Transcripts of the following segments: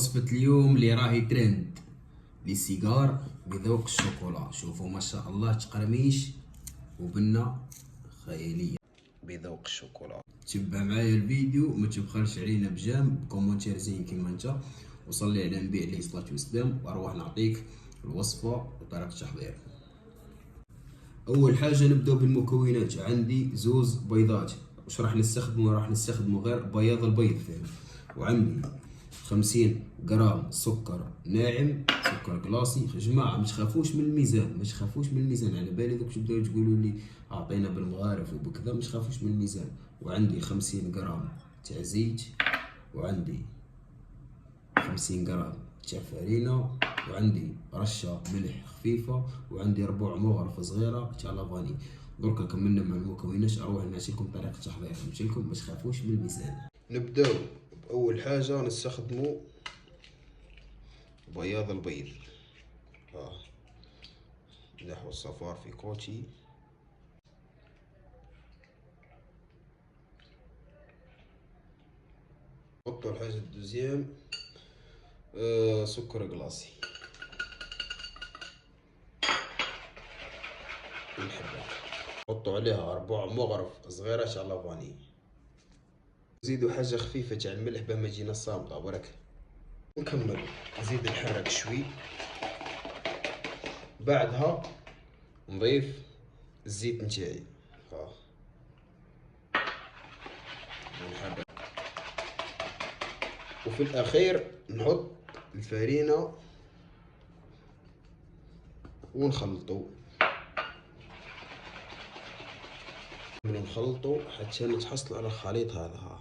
وصفة اليوم اللي راهي ترند لي سيجار بذوق الشوكولا. شوفوا ما شاء الله تقرميش وبنة خيالية بذوق الشوكولا. تبع معايا الفيديو، ما تبخلش علينا بجام، كومنتير زين كيما انت، وصلي على النبي عليه الصلاة والسلام، واروح نعطيك الوصفة وطريقة التحضير. اول حاجة نبداو بالمكونات. عندي زوز بيضات. واش راح نستخدمو؟ راح نستخدمو غير بياض البيض فيه. وعندي 50 غرام سكر ناعم، سكر كلاصي. جماعه ما تخافوش من الميزان، ما تخافوش من الميزان، على بالي دوك تبداو تقولوا لي اعطينا بالمغارف وبكذا، ما تخافوش من الميزان. وعندي 50 غرام تاع زيت، وعندي 50 غرام تاع فرينه، وعندي رشه ملح خفيفه، وعندي ربع مغرفه صغيره تاع لافاني. دركا كملنا مع المكونات، اروح نعطيكم طريقه التحضير. قلت لكم ما تخافوش من الميزان. نبداو باول حاجه نستخدموا بياض البيض. نحو الصفار في كوتشي. نحطوا الحاجه الدوزيام سكر كلاصي ونحبها. نحطوا عليها ربع مغرف صغيره تاع لافاني. نزيدوا حاجه خفيفه تاع الملح باه ما تجينا صامته برك. نكمل نزيد نحرك شوي. بعدها نضيف الزيت نتاعي ونحرك. وفي الاخير نحط الفرينه ونخلطو حتى نتحصلوا على الخليط هذا.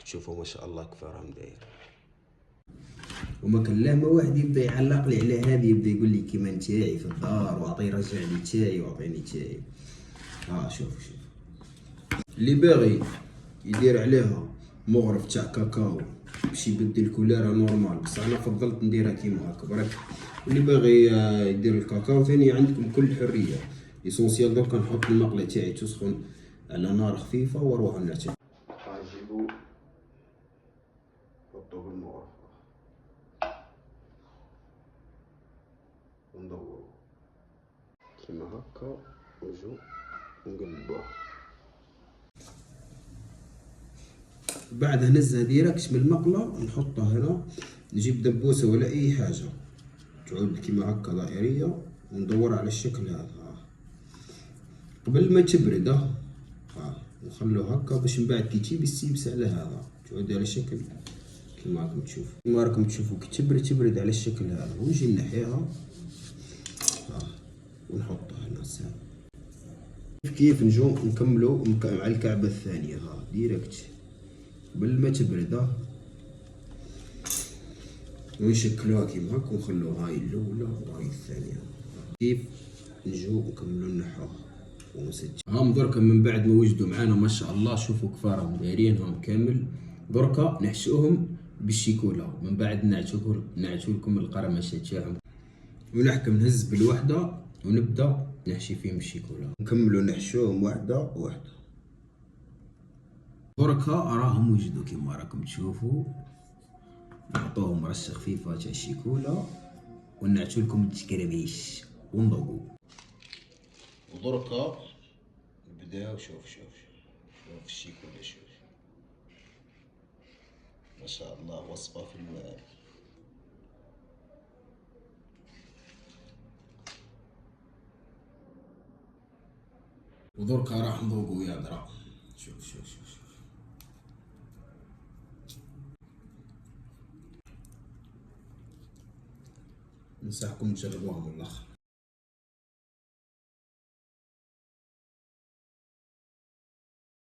تشوفوا ما شاء الله كيف راهم داير. وما كان لا ما واحد يبدا يعلق لي على هذه، يبدا يقول لي كيما نتاعي في الدار، واعطيه رجع لي تاعي واعطيني تاعي. شوف اللي باغي يدير عليها مغرف تاع كاكاو باش يبدل كوليرها نورمال، بصح انا فضلت نديرها كيما هكا برك. واللي باغي يدير الكاكاو ثاني عندكم كل حريه. ليسونسيال دوكا نحط المقله تاعي تسخن على نار خفيفه واروح نعتم. نجيبو نحطو بالمغرفه وندورو كيما هكا ونجو نقلبوه. بعدها نزها ديريكت من المقله نحطها هنا. نجيب دبوسه ولا اي حاجه تعود كيما هكا دائريه وندور على الشكل هذا قبل ما تبرد. نخلوه هكا باش من بعد كي تجيب السيبس على هذا تعود على شكل كيما راكم تشوفوا. كيما راكم تشوفوا كي تبرد على الشكل هذا. ونجي نحيها ونحطها هنا سهل. كيف نجو نكملو مع الكعبه الثانيه ديريكت قبل ما تبرد. ونشكلوها كيما هكا ونخلوها هاي الاولى وهاي الثانيه. كيف نجو نكملو نحوها ونسجل. دركا من بعد ما وجدوا معانا ما شاء الله، شوفوا كيف راهم دايرينهم كامل. دركا نحشوهم بالشيكولا، من بعد نعتو لكم القرمشه تاعهم ونحكم نهز بالوحده ونبدا نحشي فيهم الشيكولا. نكملو نحشوهم وحده وحده. دركا راهم وجدوا كيما راكم تشوفوا. نعطوهم رشه خفيفه تاع الشيكولا ونعتو لكم التكرميش ونضوقوا. ودركا نبداو. شوف الشيكولا. شوف ما شاء الله وصفه في المال. ودركا راح نذوقوا يا درا. شوف ننصحكم تجربوها من الاخر.